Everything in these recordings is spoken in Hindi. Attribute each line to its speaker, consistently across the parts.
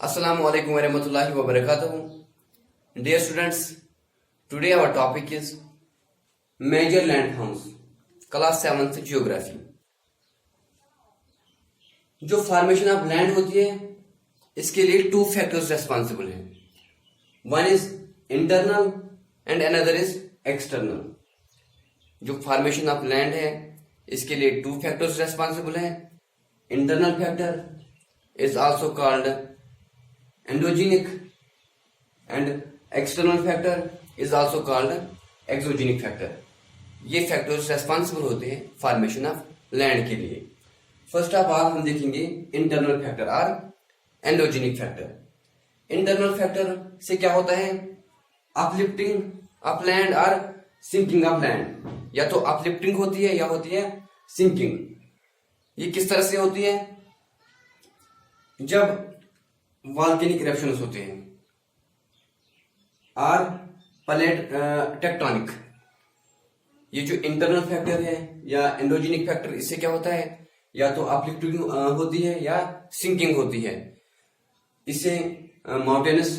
Speaker 1: Assalamu alaikum warahmatullahi wabarakatuh. Dear students, today our topic is major landforms, class 7th geography. जो फॉर्मेशन ऑफ लैंड होती है इसके लिए टू फैक्टर्स रेस्पॉन्सिबल हैं. One is internal and another is external. जो फॉर्मेशन ऑफ लैंड है इसके लिए टू फैक्टर्स रेस्पॉन्सिबल हैं. Internal factor is also called endogenic and external factor is also called exogenic factor. ये फैक्टर्स रेस्पॉन्सिबल होते हैं फॉर्मेशन ऑफ लैंड के लिए. फर्स्ट ऑफ ऑल हम देखेंगे इंटरनल फैक्टर और एंडोजेनिक फैक्टर. इंटरनल फैक्टर से क्या होता है? अपलिफ्टिंग ऑफ लैंड और सिंकिंग ऑफ लैंड. या तो अपलिफ्टिंग होती है या होती है सिंकिंग. ये किस तरह से होती है? जब वॉल्केनिक इरप्शंस होते हैं और प्लेट टेक्टोनिक. ये जो इंटरनल फैक्टर है या एंडोजेनिक फैक्टर, इससे क्या होता है? या तो अपलिफ्टिंग होती है या सिंकिंग होती है. इससे माउंटेन्स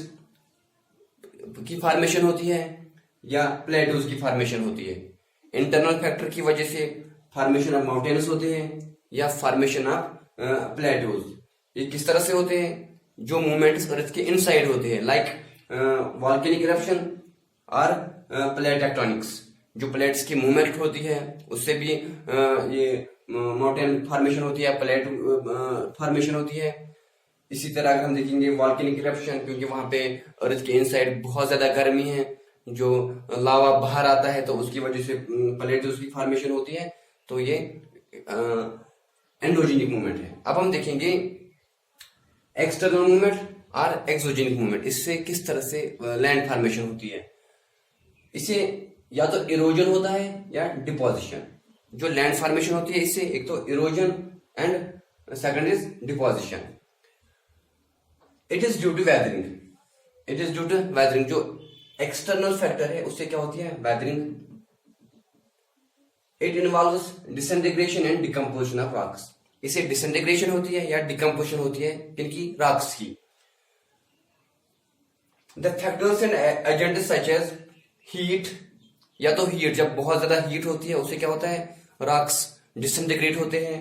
Speaker 1: की फॉर्मेशन होती है या प्लेटोज की फॉर्मेशन होती है. इंटरनल फैक्टर की वजह से फॉर्मेशन ऑफ माउंटेन्स होते हैं या फॉर्मेशन ऑफ प्लेटोज. ये किस तरह से होते हैं? जो मूवमेंट्स अर्थ के इनसाइड होते हैं, लाइक वॉल्केनिक इरप्शन और प्लेट टेक्टोनिक्स. जो प्लेट्स की मूवमेंट होती है उससे भी ये माउंटेन फॉर्मेशन होती है, प्लेट फॉर्मेशन होती है. इसी तरह अगर हम देखेंगे वॉल्केनिक इरप्शन, क्योंकि वहां पे अर्थ के इनसाइड बहुत ज्यादा गर्मी है, जो लावा बाहर आता है तो उसकी वजह से प्लेट उसकी फॉर्मेशन होती है. तो ये एंडोजेनिक मूवमेंट है. अब हम देखेंगे एक्सटर्नल मूवमेंट और एक्सोजेनिक मूवमेंट. इससे किस तरह से लैंड फॉर्मेशन होती है? इसे या तो इरोजन होता है या डिपोजिशन. जो लैंड फॉर्मेशन होती है इससे एक तो erosion and second is deposition. It is due to weathering. It is due to weathering. जो एक्सटर्नल फैक्टर है उससे क्या होती है? Weathering. It involves disintegration and decomposition of rocks. इसे डिसइंटीग्रेशन होती है या डिकम्पोजिशन होती है इनकी रॉक्स की. The factors and agents such as heat. या तो हीट, जब बहुत ज्यादा हीट होती है उससे क्या होता है? रॉक्स डिसइंटीग्रेट होते हैं.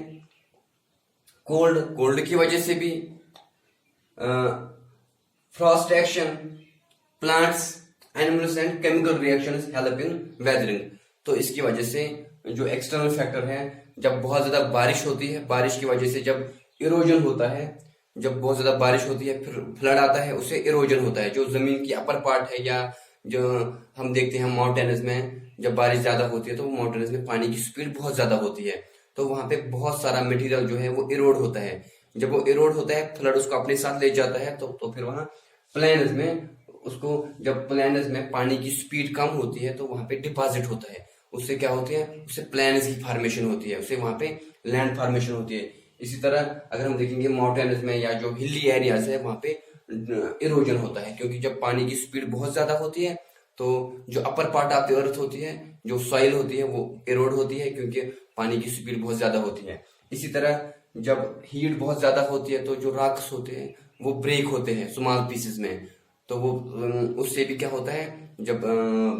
Speaker 1: कोल्ड, कोल्ड की वजह से भी Frost action, plants, animals and chemical reactions help in weathering. तो इसकी वजह से जो एक्सटर्नल फैक्टर है, जब बहुत ज्यादा बारिश होती है, बारिश की वजह से जब इरोजन होता है, जब बहुत ज्यादा बारिश होती है फिर फ्लड आता है, उससे इरोजन होता है. जो जमीन की अपर पार्ट है या जो हम देखते हैं माउंटेन्स में, जब बारिश ज्यादा होती है तो माउंटेन्स में पानी की स्पीड बहुत ज्यादा होती है, तो वहां पे बहुत सारा मटेरियल जो है वो इरोड होता है. जब वो इरोड होता है, फ्लड उसको अपने साथ ले जाता है, तो फिर वहां प्लेन्स में उसको, जब प्लेन्स में पानी की स्पीड कम होती है तो वहां पे डिपॉजिट होता है. उससे क्या होती है? उससे प्लेन्स की फॉर्मेशन होती है, उससे वहां पे लैंड फॉर्मेशन होती है. इसी तरह अगर हम देखेंगे माउंटेन्स में या जो हिली एरियाज है वहां पे इरोजन होता है, क्योंकि जब पानी की स्पीड बहुत ज्यादा होती है तो जो upper part of the earth होती है, जो सॉइल होती है, वो इरोड होती है क्योंकि पानी की स्पीड बहुत ज्यादा होती है. इसी तरह जब हीट बहुत ज्यादा होती है तो जो रॉक्स होते हैं वो ब्रेक होते हैं स्मॉल पीसेस में. तो वो उससे भी क्या होता है? जब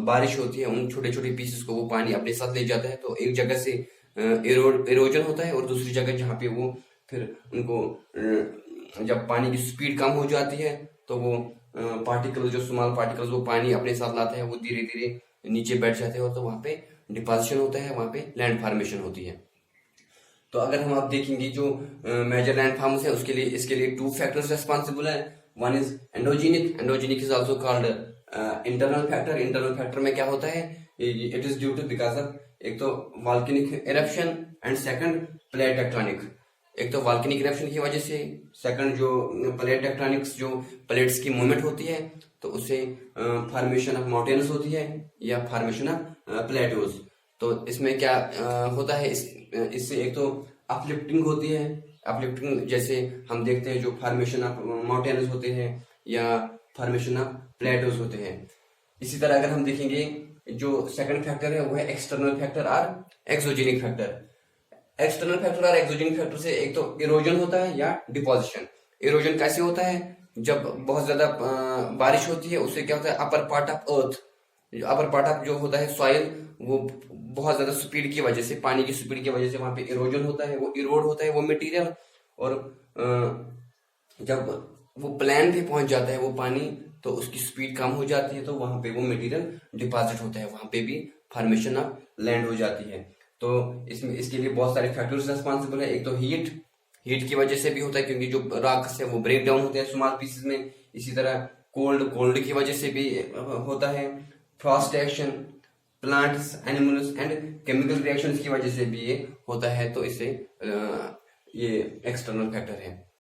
Speaker 1: बारिश होती है उन छोटे छोटे पीसेस को वो पानी अपने साथ ले जाता है, तो एक जगह से इरोजन होता है और दूसरी जगह जहाँ पे वो फिर उनको जब पानी की स्पीड कम हो जाती है तो वो पार्टिकल, जो स्मॉल पार्टिकल्स वो पानी अपने साथ लाता है, वो धीरे धीरे नीचे बैठ जाते हैं, तो वहां पे डिपोजिशन होता है, वहां पे लैंड फॉर्मेशन होती है. तो अगर हम आप देखेंगे जो मेजर लैंड फॉर्म्स है उसके लिए, इसके लिए टू फैक्टर्स रेस्पॉन्सिबल है. One is endogenic. Endogenic is also called internal factor. Internal factor में क्या होता है? It is due to because of एक तो volcanic eruption and second plate tectonic. एक तो वॉल्केनिक इरप्शन की वजह से, सेकंड जो प्लेट टेक्टोनिक्स, जो प्लेट्स की मूवमेंट होती है तो उससे फॉर्मेशन ऑफ माउंटेन्स होती है या फॉर्मेशन ऑफ प्लेटोज. तो इसमें क्या होता है? इससे एक तो अपलिफ्टिंग होती है. अपलिफ्टिंग जैसे हम देखते हैं जो फॉर्मेशन ऑफ माउंटेन्स होते हैं या फॉर्मेशन ऑफ प्लेटोज होते हैं. इसी तरह अगर हम देखेंगे जो सेकंड फैक्टर है वो है एक्सटर्नल फैक्टर और एक्सोजेनिक फैक्टर. एक्सटर्नल फैक्टर और एक्सोजेनिक फैक्टर से एक तो इरोजन होता है या डिपोजिशन. इरोजन कैसे होता है? जब बहुत ज्यादा बारिश होती है उससे क्या होता है, upper part of earth, upper part of जो होता है सॉइल, वो बहुत ज्यादा स्पीड की वजह से, पानी की स्पीड की वजह से वहां पे इरोजन होता है, वो इरोड होता है वो मटेरियल। और जब वो प्लान पे पहुंच जाता है वो पानी, तो उसकी स्पीड कम हो जाती है, तो वहां पे वो मटेरियल डिपॉजिट होता है, वहां पे भी फॉर्मेशन ऑफ लैंड हो जाती है। तो इसमें इसके लिए बहुत सारे फैक्टर्स रेस्पॉन्सिबल है। एक तो हीट, हीट की वजह से भी होता है क्योंकि जो रॉक्स है वो ब्रेक डाउन होते हैं स्मॉल पीसेस में। इसी तरह कोल्ड, कोल्ड की वजह से भी होता है। Frost action, plants, animals and chemical reactions की वजह से भी ये होता है। तो इससे ये एक्सटर्नल फैक्टर है।